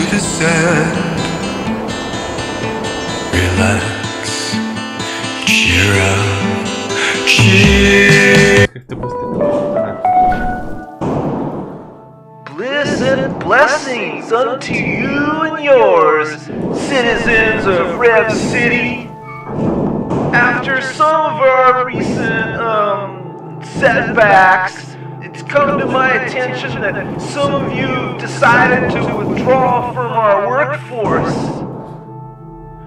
the sand. Relax, cheer up, cheer. Bliss and blessings unto you and yours, citizens of Rev City. After some of our recent setbacks, it's come to my attention that some of you decided to withdraw from our workforce.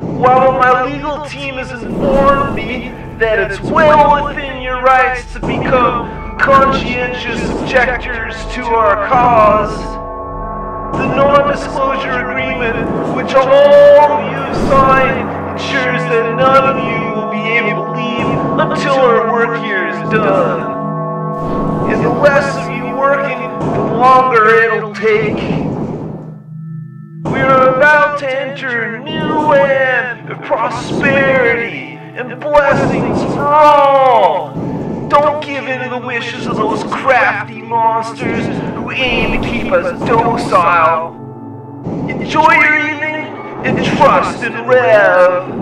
While my legal team has informed me that it's well within your rights to become conscientious objectors to our cause, the non-disclosure agreement which all of you have signed ensures that none of you will be able to leave until our work here is done. And the less of you working, the longer it'll take. We are about to enter a new land of prosperity and blessings for all. Don't give in to the wishes of those crafty monsters who aim to keep us docile. Enjoy your evening and trust in Rev.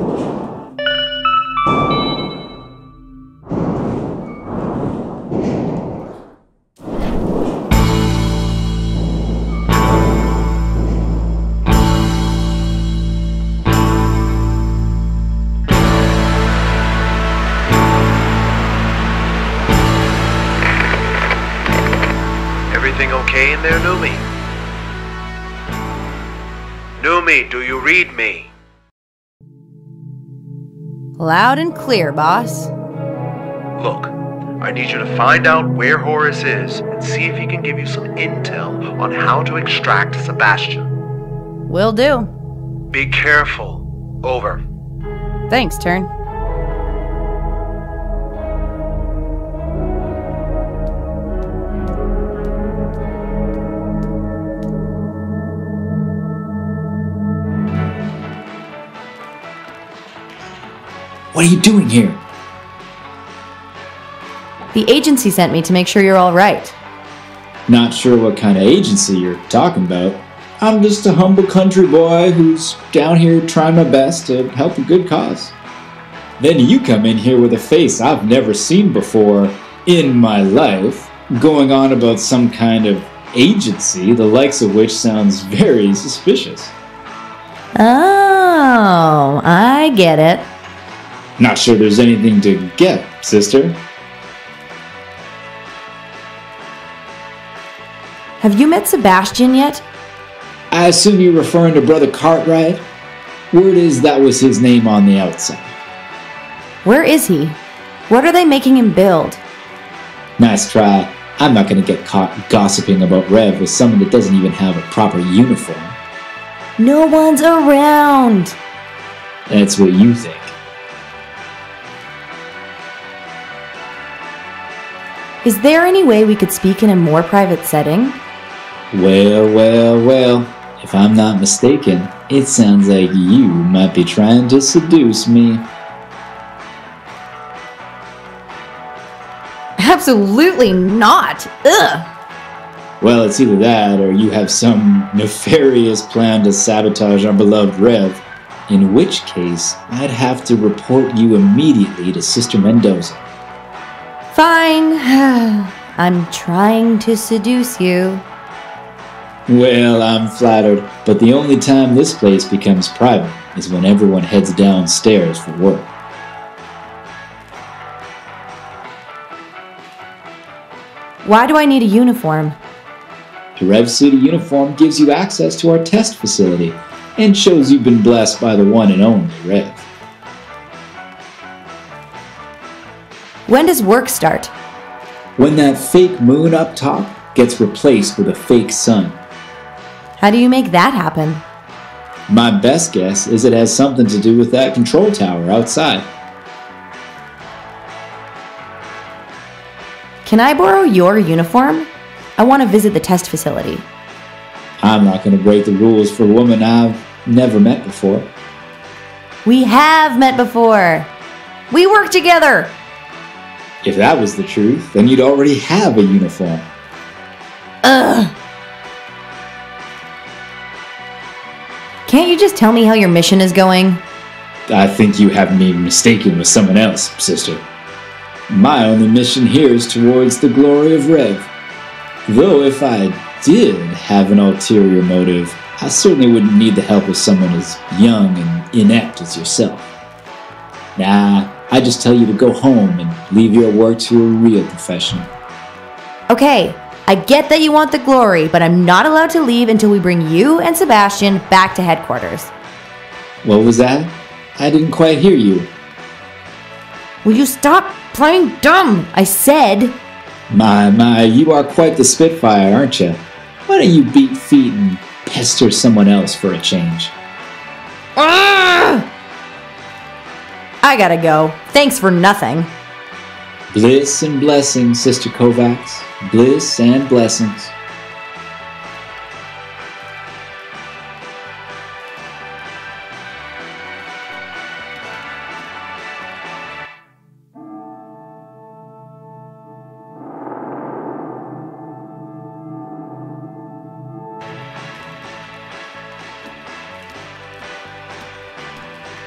Everything okay in there, Numi? Numi, do you read me? Loud and clear, boss. Look, I need you to find out where Horace is and see if he can give you some intel on how to extract Sebastian. Will do. Be careful. Over. Thanks, Turn. What are you doing here? The agency sent me to make sure you're all right. Not sure what kind of agency you're talking about. I'm just a humble country boy who's down here trying my best to help a good cause. Then you come in here with a face I've never seen before in my life, going on about some kind of agency, the likes of which sounds very suspicious. Oh, I get it. Not sure there's anything to get, sister. Have you met Sebastian yet? I assume you're referring to Brother Cartwright? Word is that was his name on the outside. Where is he? What are they making him build? Nice try. I'm not gonna get caught gossiping about Rev with someone that doesn't even have a proper uniform. No one's around. That's what you think. Is there any way we could speak in a more private setting? Well. If I'm not mistaken, it sounds like you might be trying to seduce me. Absolutely not. Ugh. Well, it's either that or you have some nefarious plan to sabotage our beloved Rev, in which case I'd have to report you immediately to Sister Mendoza. Fine. I'm trying to seduce you. Well, I'm flattered, but the only time this place becomes private is when everyone heads downstairs for work. Why do I need a uniform? The Rev City uniform gives you access to our test facility and shows you've been blessed by the one and only Rev. When does work start? When that fake moon up top gets replaced with a fake sun. How do you make that happen? My best guess is it has something to do with that control tower outside. Can I borrow your uniform? I want to visit the test facility. I'm not going to break the rules for a woman I've never met before. We have met before. We work together. If that was the truth, then you'd already have a uniform. Ugh. Can't you just tell me how your mission is going? I think you have me mistaken with someone else, sister. My only mission here is towards the glory of Rev. Though if I did have an ulterior motive, I certainly wouldn't need the help of someone as young and inept as yourself. Nah, I just tell you to go home and leave your work to a real professional. Okay, I get that you want the glory, but I'm not allowed to leave until we bring you and Sebastian back to headquarters. What was that? I didn't quite hear you. Will you stop playing dumb? I said... My, you are quite the spitfire, aren't you? Why don't you beat feet and pester someone else for a change? Ah! I gotta go. Thanks for nothing. Bliss and blessings, Sister Kovacs. Bliss and blessings.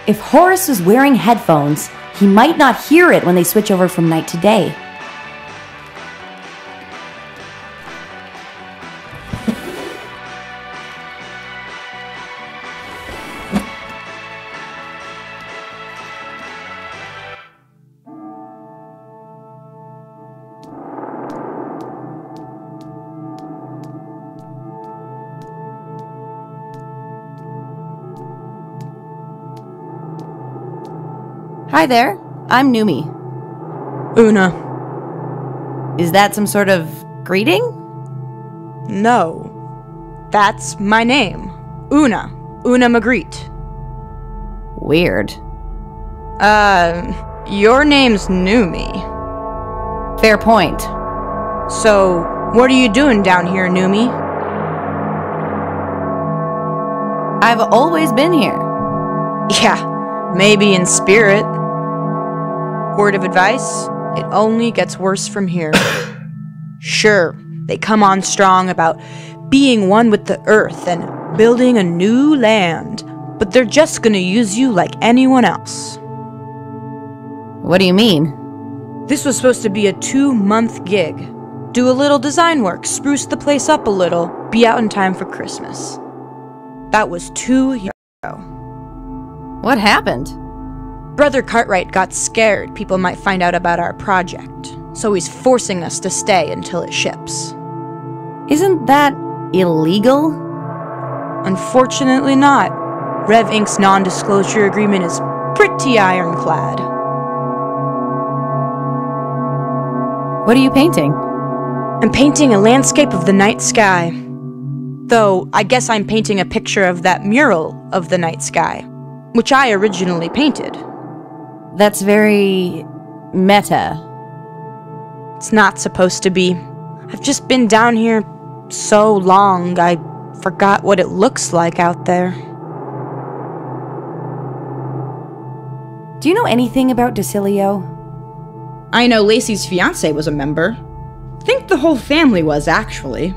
If Horace was wearing headphones, he might not hear it when they switch over from night to day. Hi there, I'm Numi. Una. Is that some sort of greeting? No. That's my name. Una. Una Magritte. Weird. Your name's Numi. Fair point. So, what are you doing down here, Numi? I've always been here. Yeah, maybe in spirit. Word of advice, it only gets worse from here. Sure, they come on strong about being one with the earth and building a new land, but they're just gonna use you like anyone else. What do you mean? This was supposed to be a 2-month gig. Do a little design work, spruce the place up a little, be out in time for Christmas. That was 2 years ago. What happened? Brother Cartwright got scared people might find out about our project, so he's forcing us to stay until it ships. Isn't that illegal? Unfortunately not. Rev Inc.'s non-disclosure agreement is pretty ironclad. What are you painting? I'm painting a landscape of the night sky. Though, I guess I'm painting a picture of that mural of the night sky, which I originally painted. That's very... meta. It's not supposed to be. I've just been down here so long, I forgot what it looks like out there. Do you know anything about Decilio? I know Lacey's fiancé was a member. Think the whole family was, actually.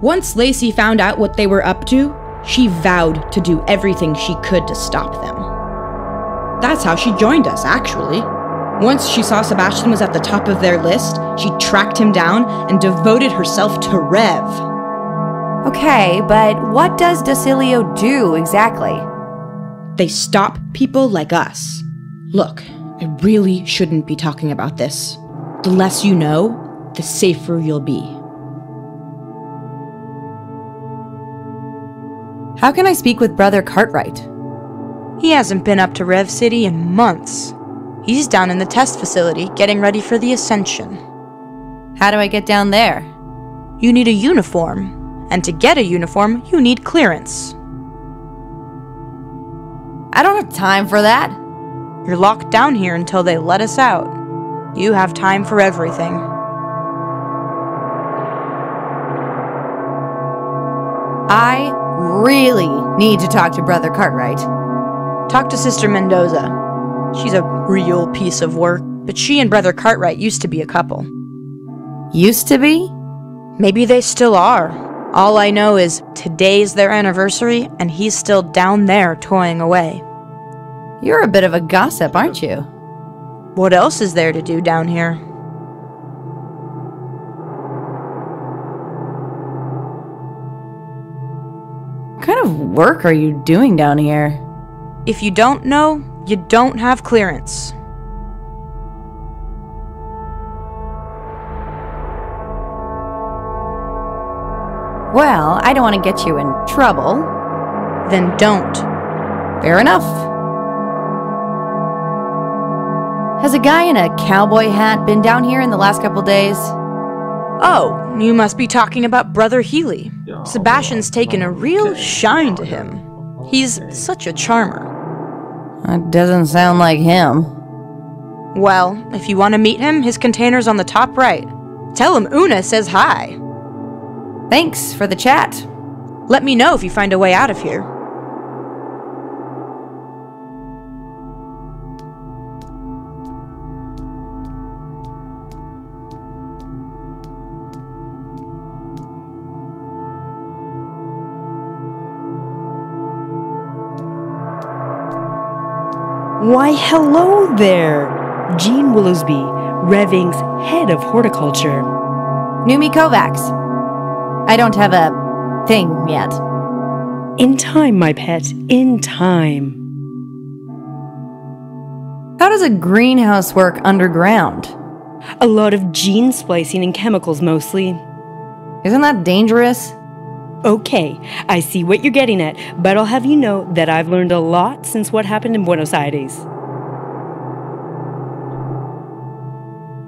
Once Lacey found out what they were up to, she vowed to do everything she could to stop them. That's how she joined us, actually. Once she saw Sebastian was at the top of their list, she tracked him down and devoted herself to Rev. Okay, but what does Decilio do exactly? They stop people like us. Look, I really shouldn't be talking about this. The less you know, the safer you'll be. How can I speak with Brother Cartwright? He hasn't been up to Rev City in months. He's down in the test facility, getting ready for the Ascension. How do I get down there? You need a uniform, and to get a uniform, you need clearance. I don't have time for that. You're locked down here until they let us out. You have time for everything. I really need to talk to Brother Cartwright. Talk to Sister Mendoza. She's a real piece of work, but she and Brother Cartwright used to be a couple. Used to be? Maybe they still are. All I know is today's their anniversary, and he's still down there toying away. You're a bit of a gossip, aren't you? What else is there to do down here? What kind of work are you doing down here? If you don't know, you don't have clearance. Well, I don't want to get you in trouble. Then don't. Fair enough. Has a guy in a cowboy hat been down here in the last couple days? Oh, you must be talking about Brother Healy. Sebastian's taken a real shine to him. He's such a charmer. That doesn't sound like him. Well, if you want to meet him, his container's on the top right. Tell him Una says hi. Thanks for the chat. Let me know if you find a way out of here. Why, hello there! Jean Willowsby, Rev Inc.'s head of horticulture. Numi Kovacs. I don't have a thing yet. In time, my pet, in time. How does a greenhouse work underground? A lot of gene splicing and chemicals mostly. Isn't that dangerous? Okay, I see what you're getting at, but I'll have you know that I've learned a lot since what happened in Buenos Aires.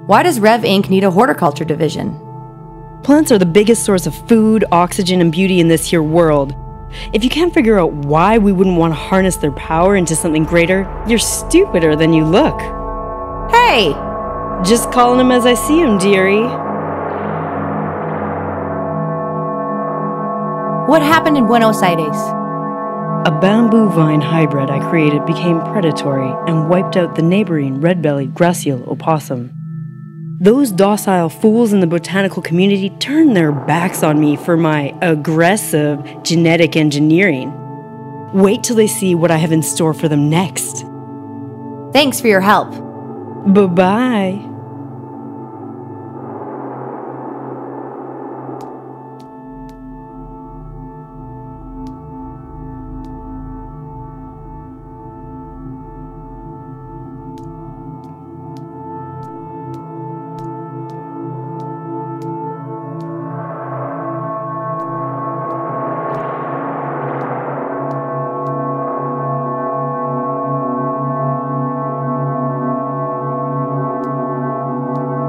Why does Rev Inc. need a horticulture division? Plants are the biggest source of food, oxygen, and beauty in this here world. If you can't figure out why we wouldn't want to harness their power into something greater, you're stupider than you look. Hey! Just calling them as I see them, dearie. What happened in Buenos Aires? A bamboo vine hybrid I created became predatory and wiped out the neighboring red-bellied Graciel opossum. Those docile fools in the botanical community turned their backs on me for my aggressive genetic engineering. Wait till they see what I have in store for them next. Thanks for your help. Bye-bye.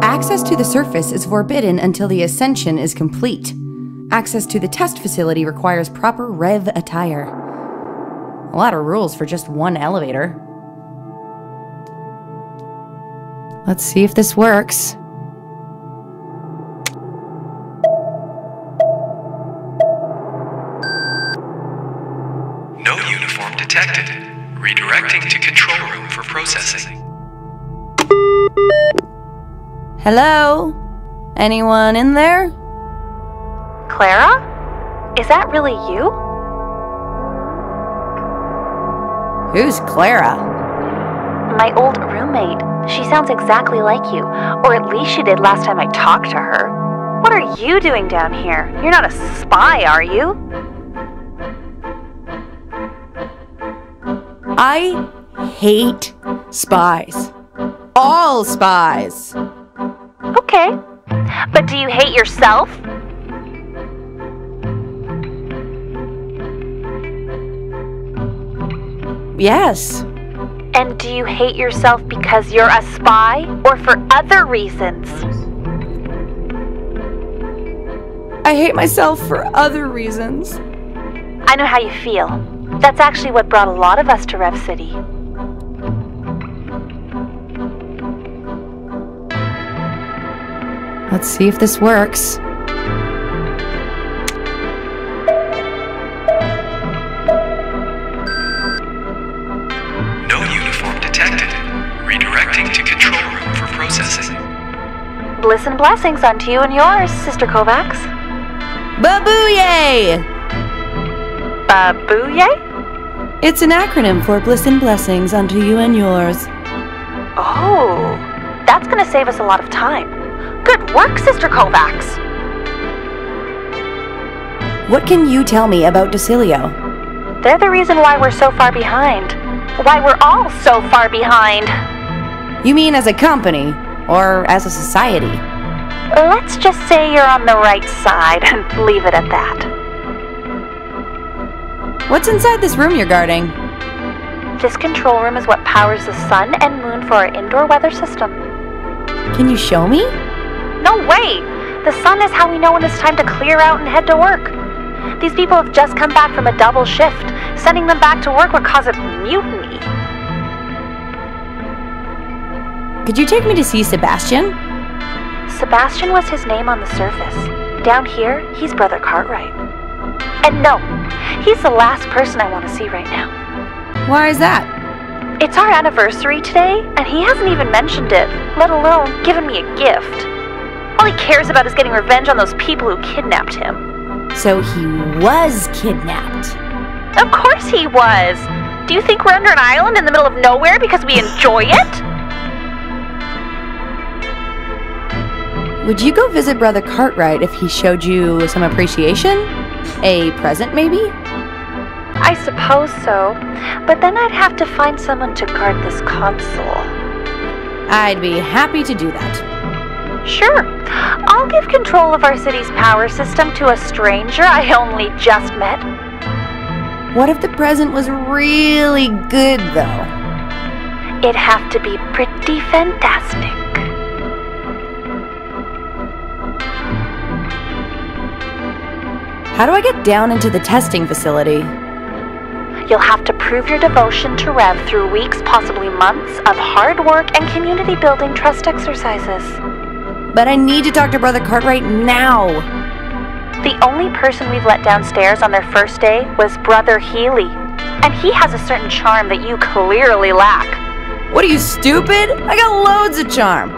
Access to the surface is forbidden until the ascension is complete. Access to the test facility requires proper Rev attire. A lot of rules for just one elevator. Let's see if this works. No uniform detected. Redirecting to control room for processing. Hello? Anyone in there? Clara? Is that really you? Who's Clara? My old roommate. She sounds exactly like you, or at least she did last time I talked to her. What are you doing down here? You're not a spy, are you? I hate spies. All spies. Okay. But do you hate yourself? Yes. And do you hate yourself because you're a spy or for other reasons? I hate myself for other reasons. I know how you feel. That's actually what brought a lot of us to Rev City. Let's see if this works. No uniform detected. Redirecting to control room for processing. Bliss and blessings unto you and yours, Sister Kovacs. Babooyay! Babooyay? It's an acronym for bliss and blessings unto you and yours. Oh, that's gonna save us a lot of time. Good work, Sister Kovacs. What can you tell me about Decilio? They're the reason why we're so far behind. Why we're all so far behind. You mean as a company, or as a society? Let's just say you're on the right side and leave it at that. What's inside this room you're guarding? This control room is what powers the sun and moon for our indoor weather system. Can you show me? No way! The sun is how we know when it's time to clear out and head to work. These people have just come back from a double shift. Sending them back to work would cause a mutiny. Could you take me to see Sebastian? Sebastian was his name on the surface. Down here, he's Brother Cartwright. And no, he's the last person I want to see right now. Why is that? It's our anniversary today, and he hasn't even mentioned it, let alone given me a gift. All he cares about is getting revenge on those people who kidnapped him. So he was kidnapped. Of course he was! Do you think we're under an island in the middle of nowhere because we enjoy it? Would you go visit Brother Cartwright if he showed you some appreciation? A present, maybe? I suppose so, but then I'd have to find someone to guard this console. I'd be happy to do that. Sure. I'll give control of our city's power system to a stranger I only just met. What if the present was really good, though? It'd have to be pretty fantastic. How do I get down into the testing facility? You'll have to prove your devotion to Rev through weeks, possibly months, of hard work and community building trust exercises. But I need to talk to Brother Cartwright now. The only person we've let downstairs on their first day was Brother Healy. And he has a certain charm that you clearly lack. What are you, stupid? I got loads of charm.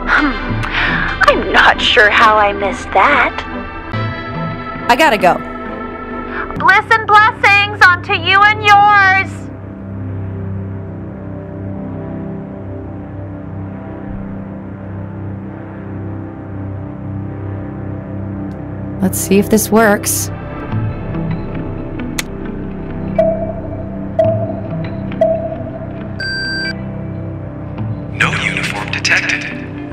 I'm not sure how I missed that. I gotta go. Bliss and blessings unto you and yours! Let's see if this works. No uniform detected.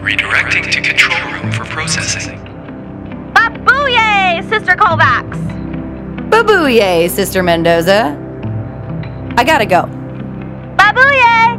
Redirecting to control room for processing. Babooyay, Sister Kovacs! Babooyay, Sister Mendoza. I gotta go. Babooyay!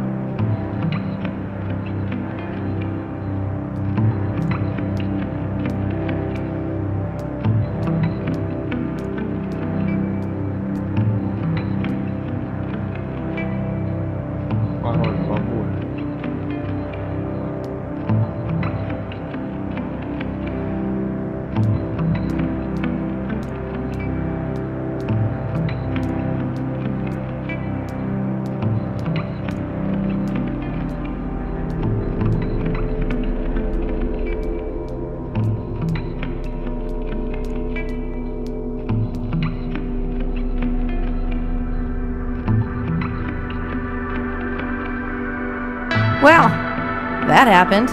Well, that happened.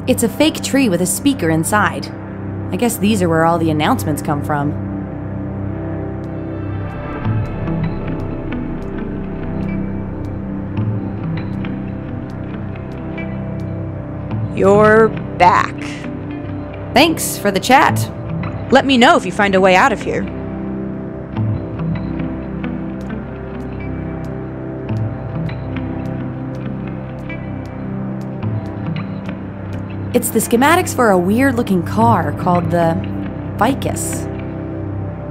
It's a fake tree with a speaker inside. I guess these are where all the announcements come from. You're back. Thanks for the chat. Let me know if you find a way out of here. It's the schematics for a weird-looking car called the Vicus.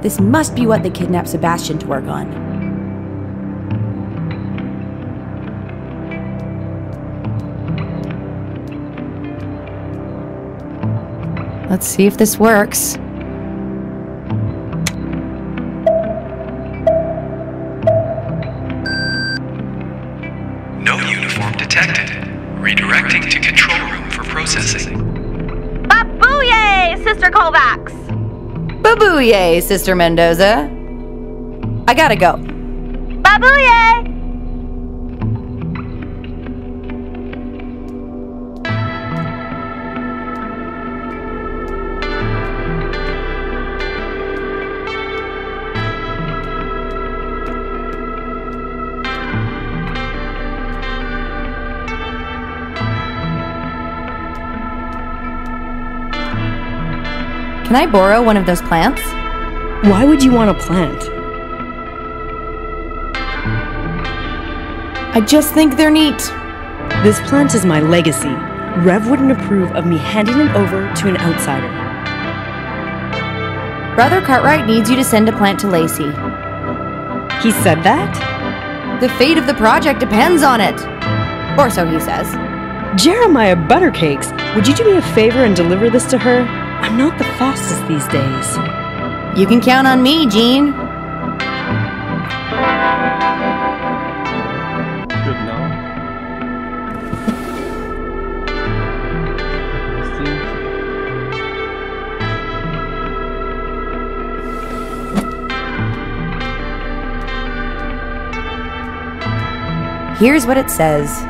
This must be what they kidnapped Sebastian to work on. Let's see if this works. No uniform detected. Redirecting to control room for processing. Babooyah, Sister Callbacks! Babooyah, Sister Mendoza. I gotta go. Babooyah! Can I borrow one of those plants? Why would you want a plant? I just think they're neat. This plant is my legacy. Rev wouldn't approve of me handing it over to an outsider. Brother Cartwright needs you to send a plant to Lacey. He said that? The fate of the project depends on it. Or so he says. Jeremiah Buttercakes, would you do me a favor and deliver this to her? I'm not the fastest these days. You can count on me, Jean. Good now. Here's what it says.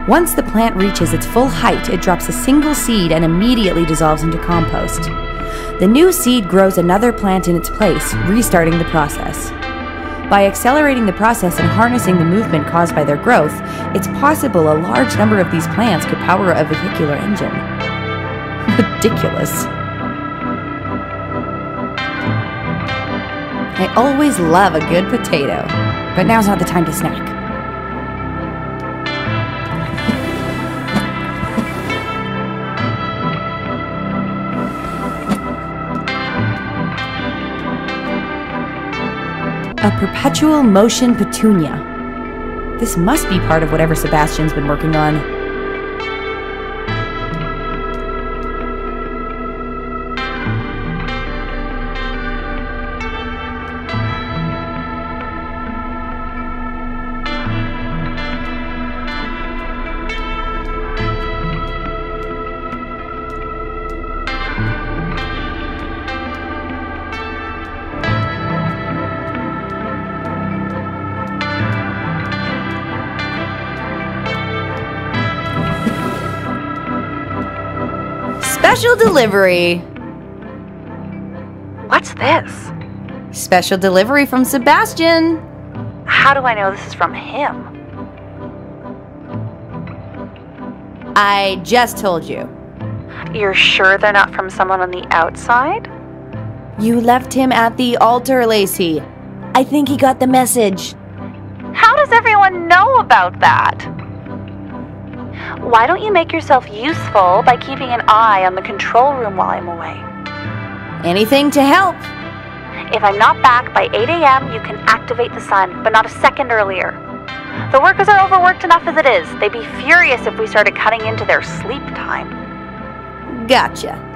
Once the plant reaches its full height, it drops a single seed and immediately dissolves into compost. The new seed grows another plant in its place, restarting the process. By accelerating the process and harnessing the movement caused by their growth, it's possible a large number of these plants could power a vehicular engine. Ridiculous. I always love a good potato, but now's not the time to snack. A perpetual motion petunia. This must be part of whatever Sebastian's been working on. Special delivery. What's this? Special delivery from Sebastian. How do I know this is from him? I just told you. You're sure they're not from someone on the outside? You left him at the altar, Lacey. I think he got the message. How does everyone know about that? Why don't you make yourself useful by keeping an eye on the control room while I'm away? Anything to help. If I'm not back by 8 a.m., you can activate the sun, but not a second earlier. The workers are overworked enough as it is. They'd be furious if we started cutting into their sleep time. Gotcha.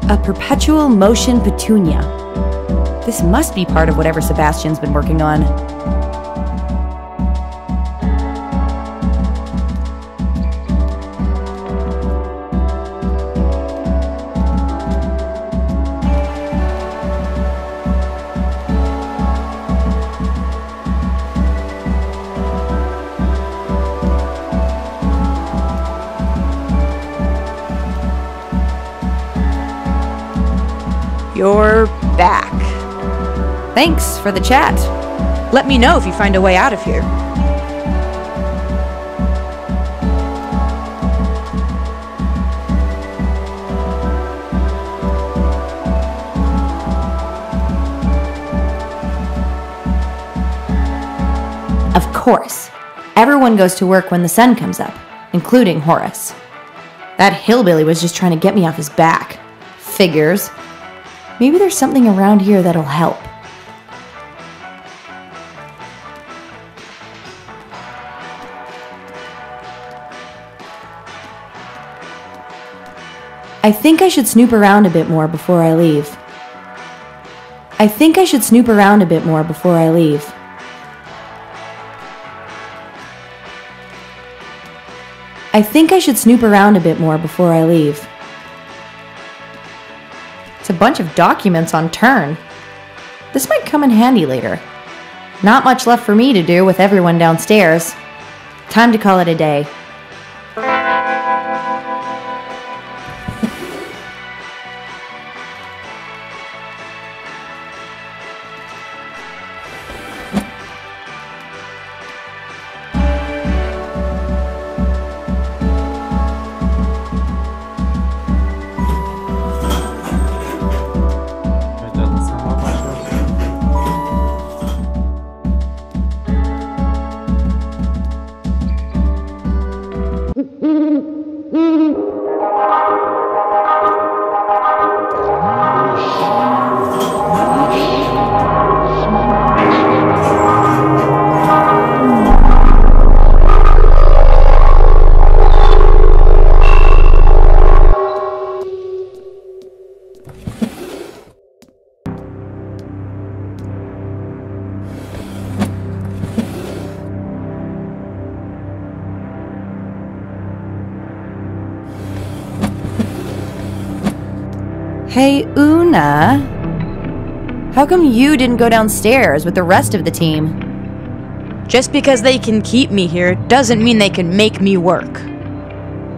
A perpetual motion petunia. This must be part of whatever Sebastian's been working on. You're back. Thanks for the chat. Let me know if you find a way out of here. Of course. Everyone goes to work when the sun comes up, including Horace. That hillbilly was just trying to get me off his back. Figures. Maybe there's something around here that'll help. I think I should snoop around a bit more before I leave. I think I should snoop around a bit more before I leave. I think I should snoop around a bit more before I leave. It's a bunch of documents on turn. This might come in handy later. Not much left for me to do with everyone downstairs. Time to call it a day. Hey, Una. How come you didn't go downstairs with the rest of the team? Just because they can keep me here doesn't mean they can make me work.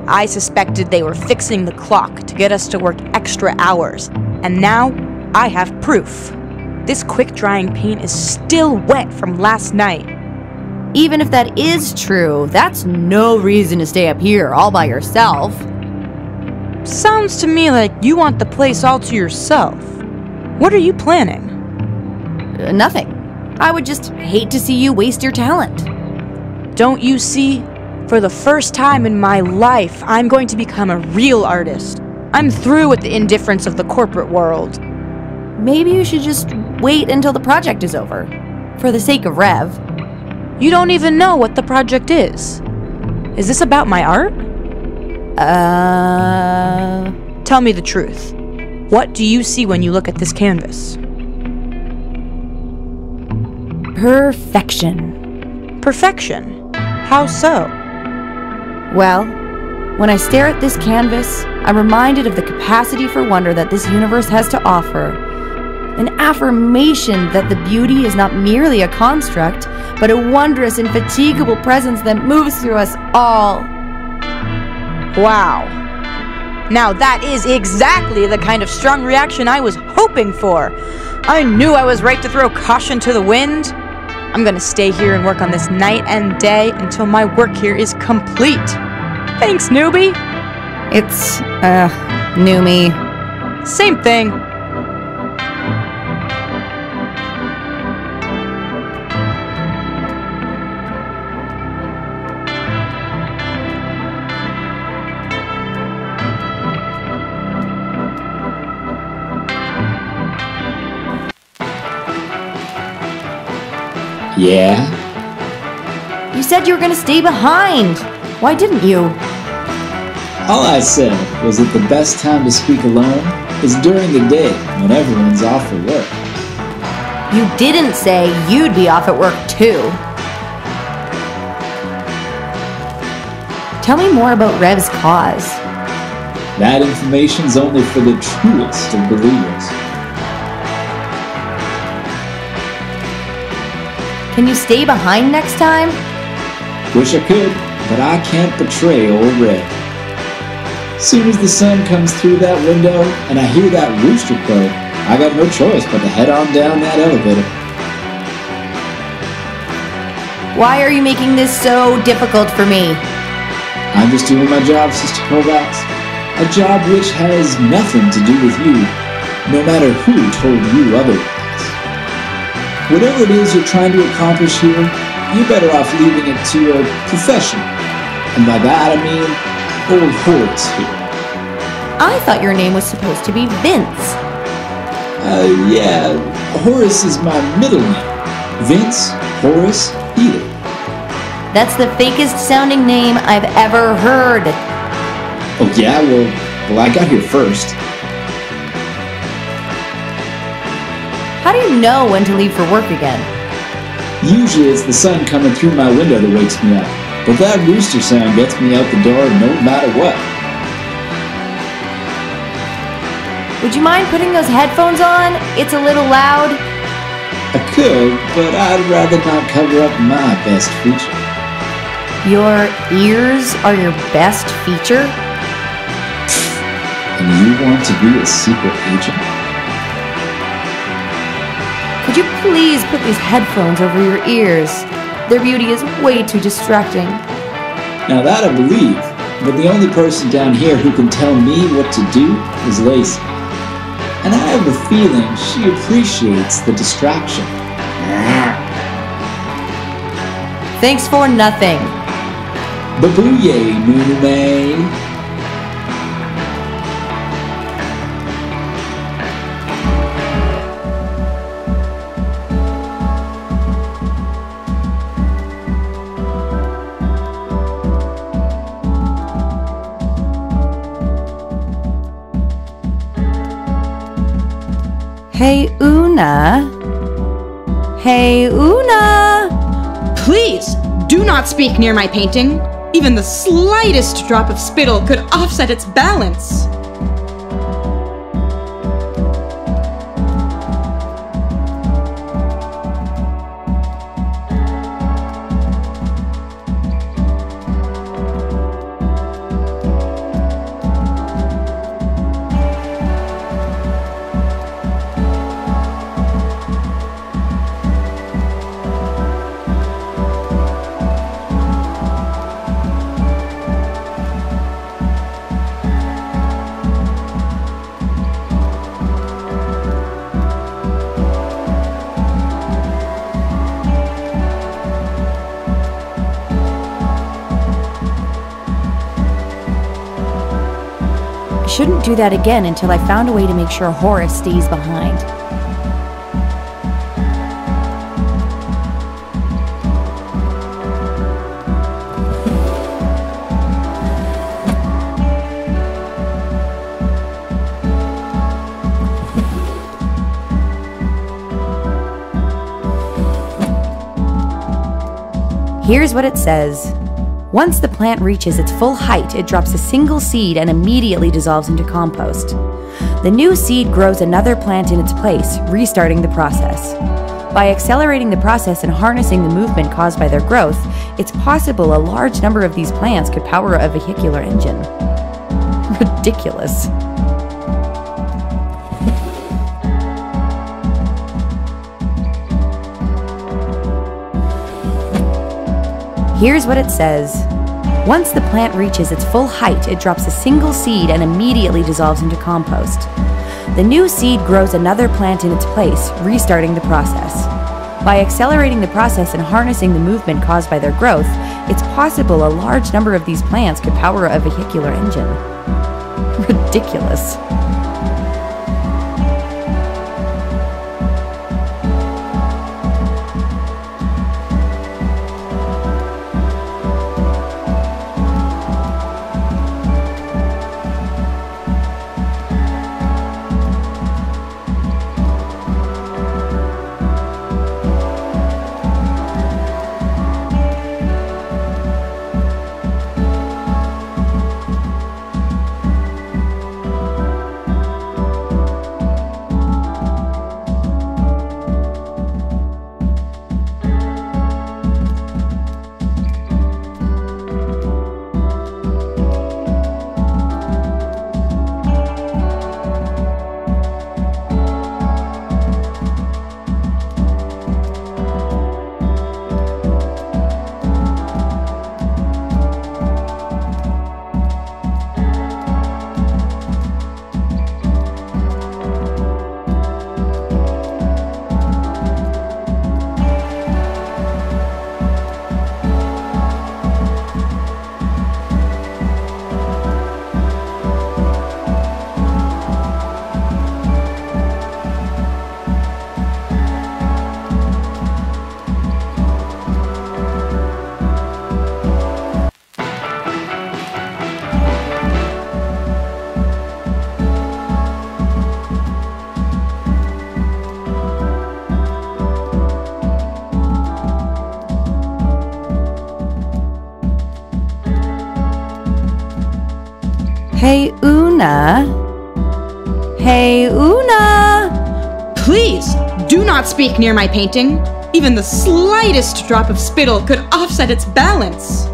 I suspected they were fixing the clock to get us to work extra hours, and now I have proof. This quick-drying paint is still wet from last night. Even if that is true, that's no reason to stay up here all by yourself. Sounds to me like you want the place all to yourself. What are you planning? Nothing. I would just hate to see you waste your talent. Don't you see? For the first time in my life, I'm going to become a real artist. I'm through with the indifference of the corporate world. Maybe you should just wait until the project is over. For the sake of Rev. You don't even know what the project is. Is this about my art? Tell me the truth. What do you see when you look at this canvas? Perfection. Perfection? How so? Well, when I stare at this canvas, I'm reminded of the capacity for wonder that this universe has to offer. An affirmation that the beauty is not merely a construct, but a wondrous, infatigable presence that moves through us all. Wow. Now that is exactly the kind of strong reaction I was hoping for. I knew I was right to throw caution to the wind. I'm gonna stay here and work on this night and day until my work here is complete. Thanks, newbie. It's, new me. Same thing. Yeah? You said you were gonna stay behind. Why didn't you? All I said was that the best time to speak alone is during the day when everyone's off for work. You didn't say you'd be off at work too. Tell me more about Rev's cause. That information's only for the truest of believers. Can you stay behind next time? Wish I could, but I can't betray old Rev. Soon as the sun comes through that window and I hear that rooster crow, I got no choice but to head on down that elevator. Why are you making this so difficult for me? I'm just doing my job, Sister Kovacs. A job which has nothing to do with you, no matter who told you otherwise. Whatever it is you're trying to accomplish here, you're better off leaving it to a professional. And by that I mean old Horace here. I thought your name was supposed to be Vince. Yeah, Horace is my middle name. Vince Horace Eder. That's the fakest sounding name I've ever heard. Oh yeah? Well, I got here first. How do you know when to leave for work again? Usually it's the sun coming through my window that wakes me up, but that rooster sound gets me out the door no matter what. Would you mind putting those headphones on? It's a little loud. I could, but I'd rather not cover up my best feature. Your ears are your best feature? And you want to be a secret agent? Could you please put these headphones over your ears? Their beauty is way too distracting. Now that I believe, but the only person down here who can tell me what to do is Lacey. And I have a feeling she appreciates the distraction. Thanks for nothing. Babooyah, Mooname. Hey, Una. Hey, Una. Please, do not speak near my painting. Even the slightest drop of spittle could offset its balance. Shouldn't do that again until I found a way to make sure Horace stays behind. Here's what it says. Once the plant reaches its full height, it drops a single seed and immediately dissolves into compost. The new seed grows another plant in its place, restarting the process. By accelerating the process and harnessing the movement caused by their growth, it's possible a large number of these plants could power a vehicular engine. Ridiculous. Here's what it says. Once the plant reaches its full height, it drops a single seed and immediately dissolves into compost. The new seed grows another plant in its place, restarting the process. By accelerating the process and harnessing the movement caused by their growth, it's possible a large number of these plants could power a vehicular engine. Ridiculous. Hey, Una. Hey, Una. Please, do not speak near my painting. Even the slightest drop of spittle could offset its balance.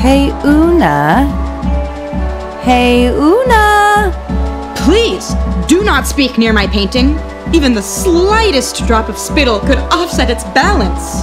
Hey, Una. Hey, Una. Please, do not speak near my painting. Even the slightest drop of spittle could offset its balance.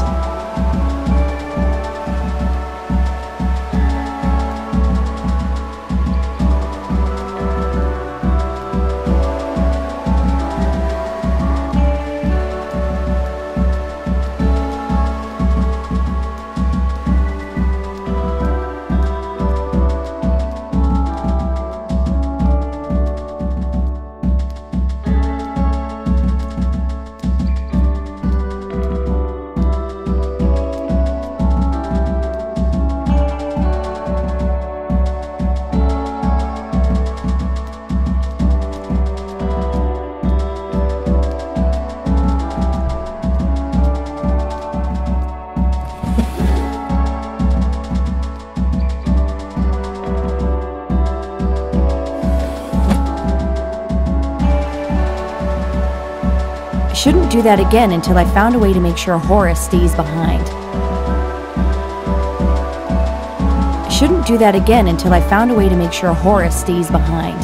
Shouldn't do that again until I found a way to make sure Horace stays behind. Shouldn't do that again until I found a way to make sure Horace stays behind.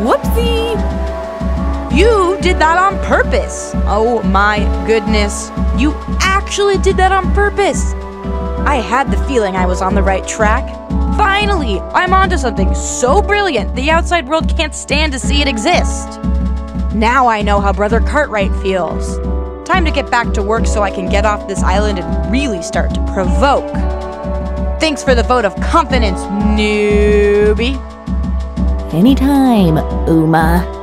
Whoopsie! You did that on purpose. Oh my goodness. You actually did that on purpose. I had the feeling I was on the right track. Finally, I'm onto something so brilliant the outside world can't stand to see it exist. Now I know how Brother Cartwright feels. Time to get back to work so I can get off this island and really start to provoke. Thanks for the vote of confidence, newbie. Anytime, Uma.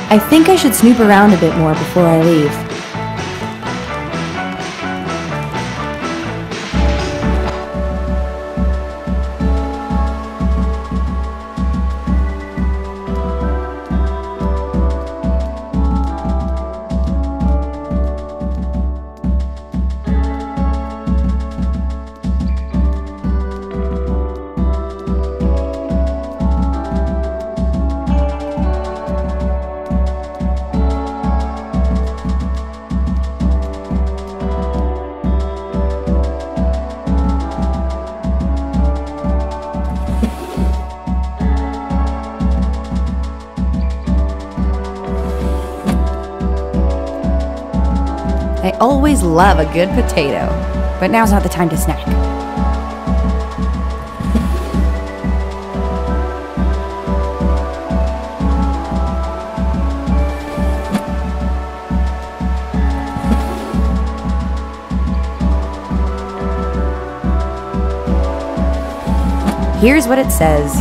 I think I should snoop around a bit more before I leave. I always love a good potato, but now's not the time to snack. Here's what it says.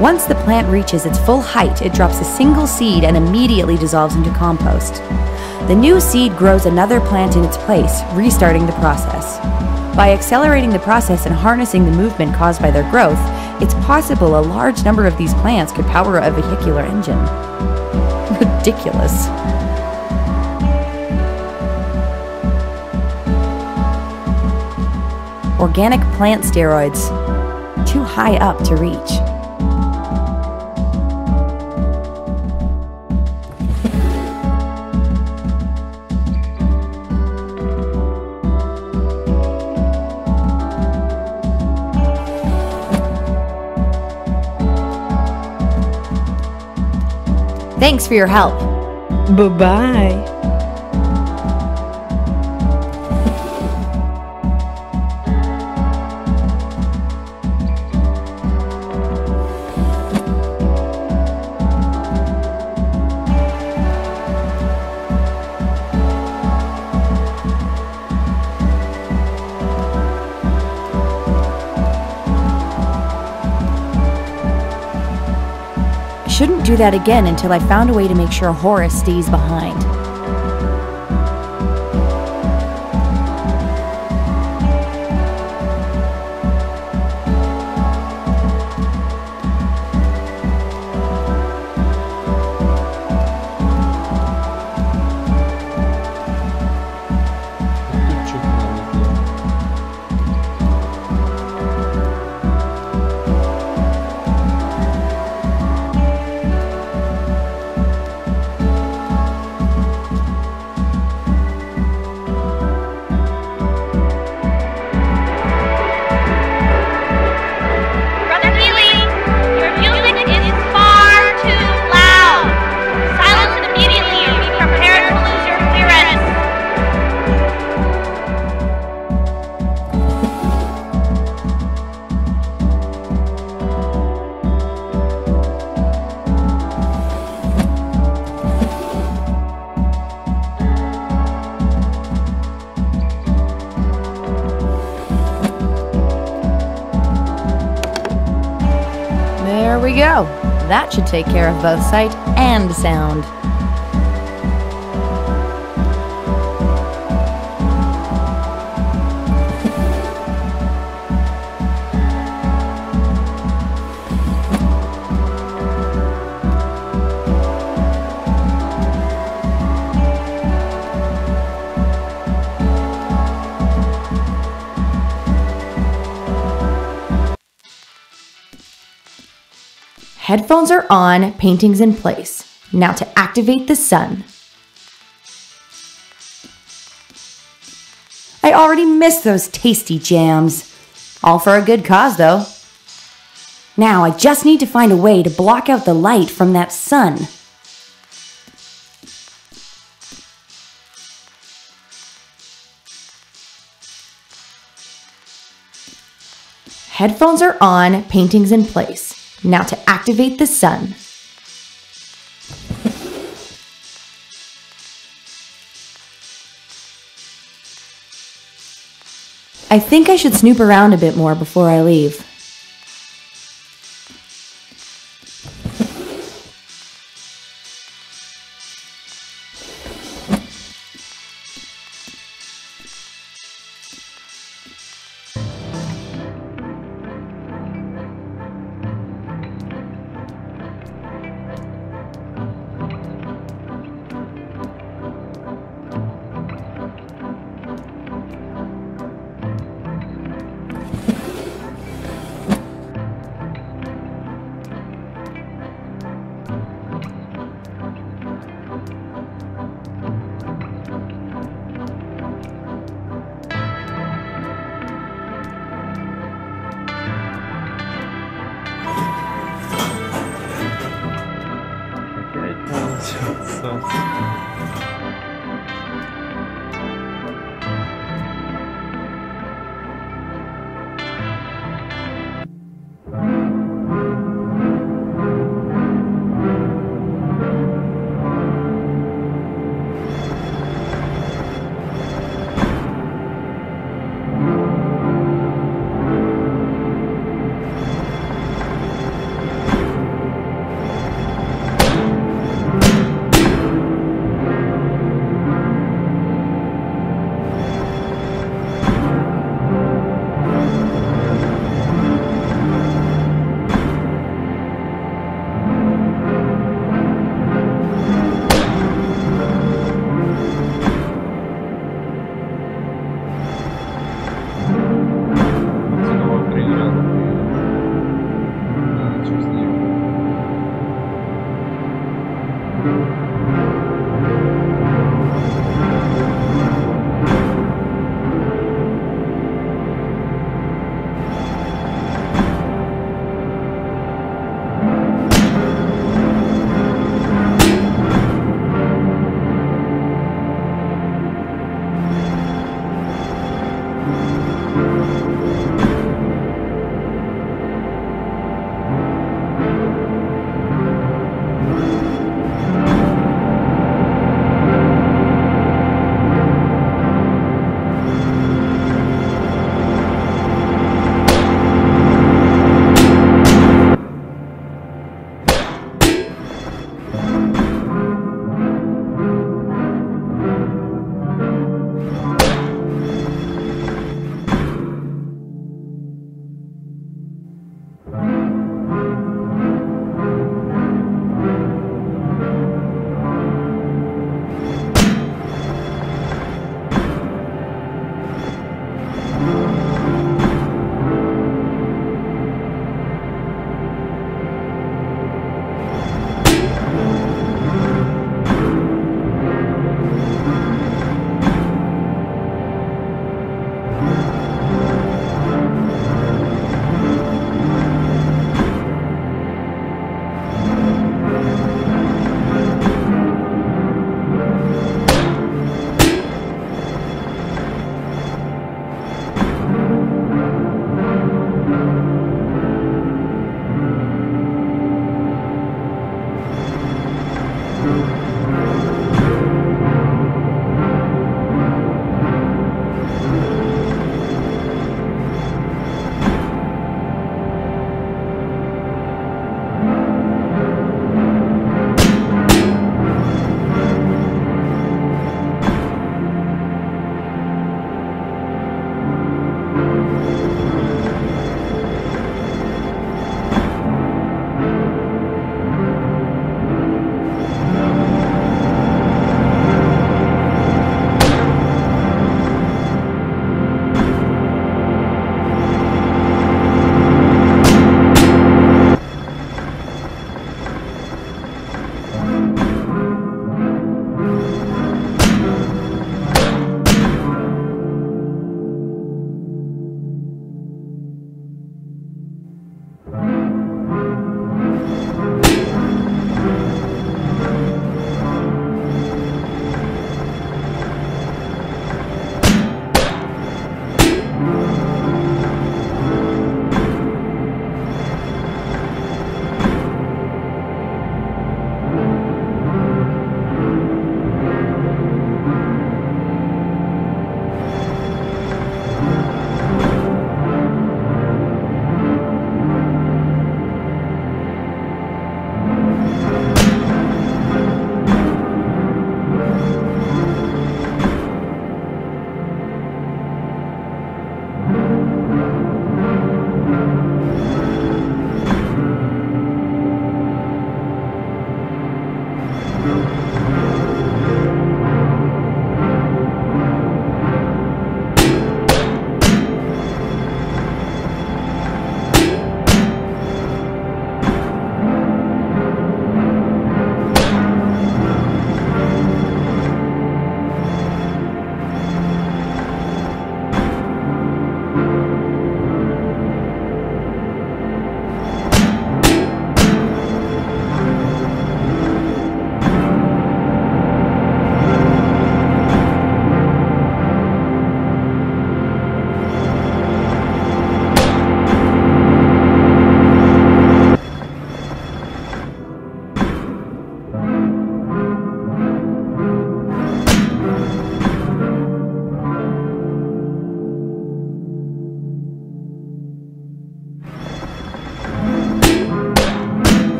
Once the plant reaches its full height, it drops a single seed and immediately dissolves into compost. The new seed grows another plant in its place, restarting the process. By accelerating the process and harnessing the movement caused by their growth, it's possible a large number of these plants could power a vehicular engine. Ridiculous. Organic plant steroids. Too high up to reach. Thanks for your help. Bye-bye. Shouldn't do that again until I found a way to make sure Horace stays behind. There we go. That should take care of both sight and sound. Headphones are on, paintings in place. Now to activate the sun. I already missed those tasty jams. All for a good cause, though. Now I just need to find a way to block out the light from that sun. Headphones are on, paintings in place. Now to activate the sun. I think I should snoop around a bit more before I leave.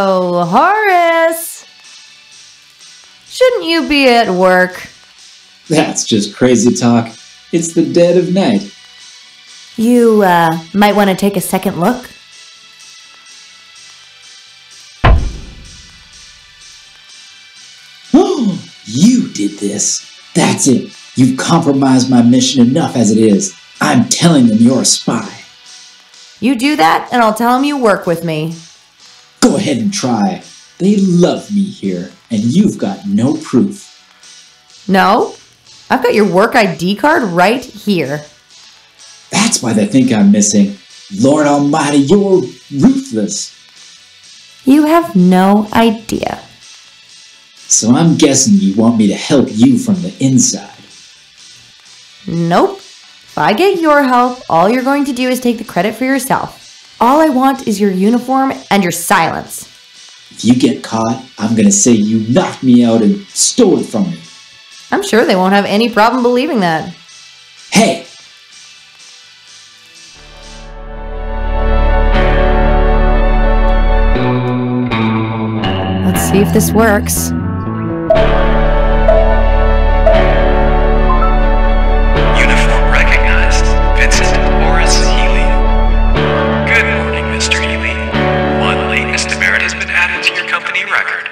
Oh, Horace! Shouldn't you be at work? That's just crazy talk. It's the dead of night. You, might want to take a second look. Oh, you did this. That's it. You've compromised my mission enough as it is. I'm telling them you're a spy. You do that, and I'll tell them you work with me. Go ahead and try. They love me here, and you've got no proof. No? I've got your work ID card right here. That's why they think I'm missing. Lord Almighty, you're ruthless. You have no idea. So I'm guessing you want me to help you from the inside. Nope. If I get your help, all you're going to do is take the credit for yourself. All I want is your uniform and your silence. If you get caught, I'm gonna say you knocked me out and stole it from me. I'm sure they won't have any problem believing that. Hey! Let's see if this works. Uniform recognized. Vincent Horace Healy. Good morning, Mr. Healy. One late misdemerit has been added to your company record.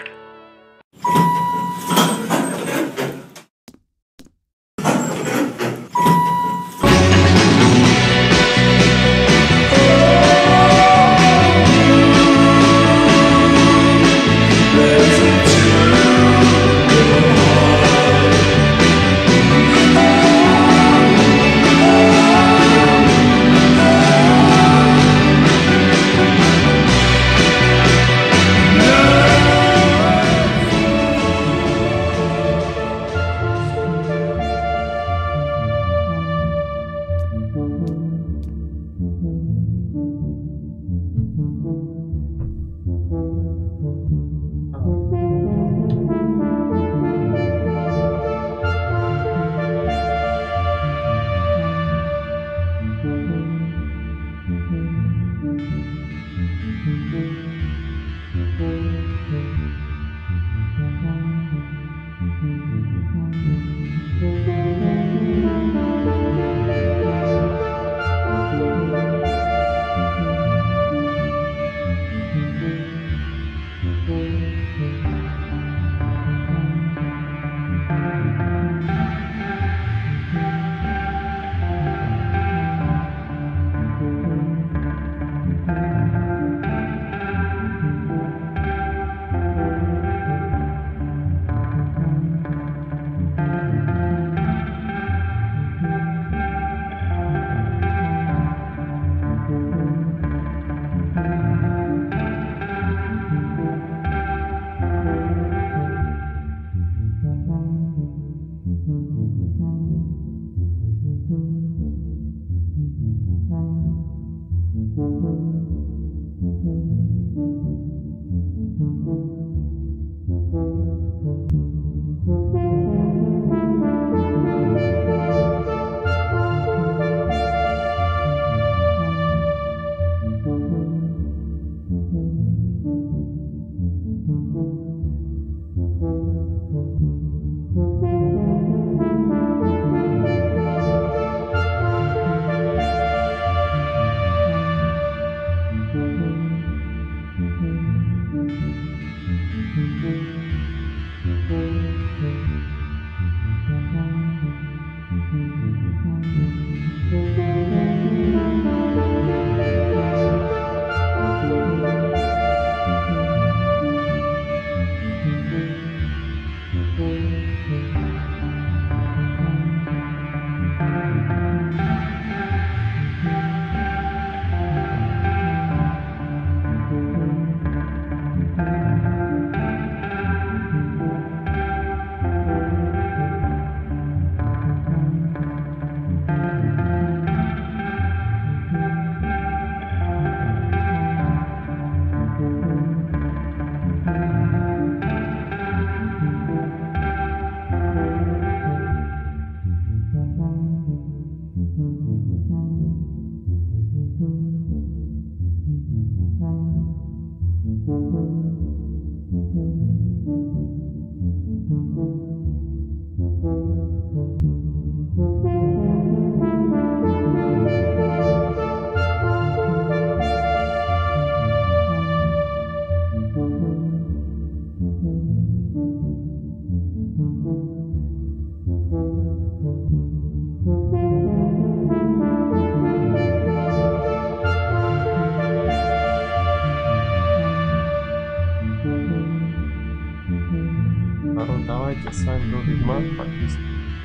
Народ, давайте, с вами был Ведьмак, подписывайтесь,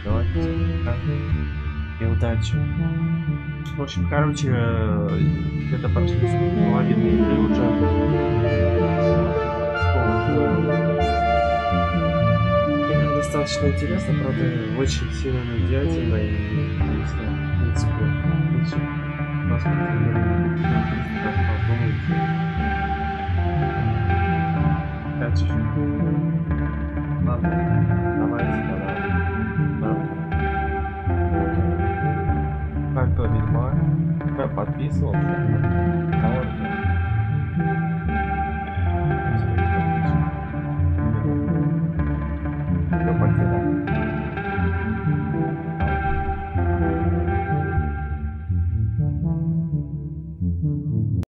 давайте, и удачи. В общем, короче, где-то прошли половину игры уже. Игра достаточно интересно, правда, очень сильно медиативно и, не знаю, в принципе, посмотрим, как подумаете. Ладно, давайте, как то Ведьмак, подписывался.